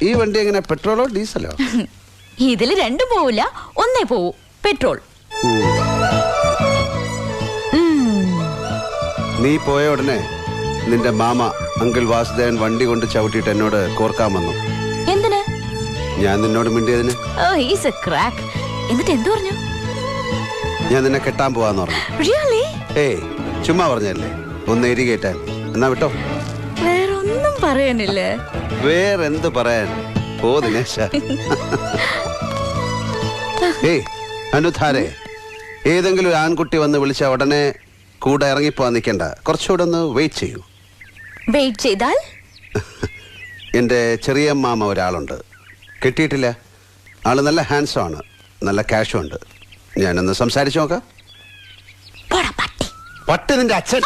ഈ വണ്ടി എങ്ങനെ പെട്രോളോ ഡീസലോ? ഇതില് രണ്ടും പോവില്ല, ഒന്നേ പോവൂ, പെട്രോൾ. നീ പോയ ഉടനെ നിന്റെ മാമ അങ്കിൾ വാസുദേവൻ വണ്ടി കൊണ്ട് ചവിട്ടിയിട്ട് എന്നോട് കോർക്കാൻ വന്നു. എന്തിന്? ഞാൻ നിന്നോട് മിണ്ടിയതിന്. എന്നിട്ട് എന്തു പറഞ്ഞു? ഞാൻ നിന്നെ കെട്ടാൻ പോവാന്ന് പറഞ്ഞു. Really? ഏയ് ചുമ്മാ പറഞ്ഞല്ലേ, ഒന്ന് എരികേറ്റാൻ. എന്നാ വിട്ടോ. വേറൊന്നും പറയാനില്ലേ? വേറെന്ത് പറയാൻ? ഓ ദിനേശ. ഏയ് അനുധാരെ, ഏതെങ്കിലും ഒരു ആൺകുട്ടി വന്ന് വിളിച്ച ഉടനെ കൂടെ ഇറങ്ങിപ്പോവാൻ നിൽക്കണ്ട. കുറച്ചുകൂടെ ഒന്ന് വെയിറ്റ് ചെയ്യൂ. വെയിറ്റ് ചെയ്താൽ? എൻ്റെ ചെറിയ മാമ ഒരാളുണ്ട്, കെട്ടിയിട്ടില്ല. ആള് നല്ല ഹാൻഡ്സം ആണ്, നല്ല ക്യാഷും ഉണ്ട്. ഞാനൊന്ന് സംസാരിച്ചു നോക്കാം. പോടാ പട്ടി. പട്ടി നിന്റെ അച്ഛൻ.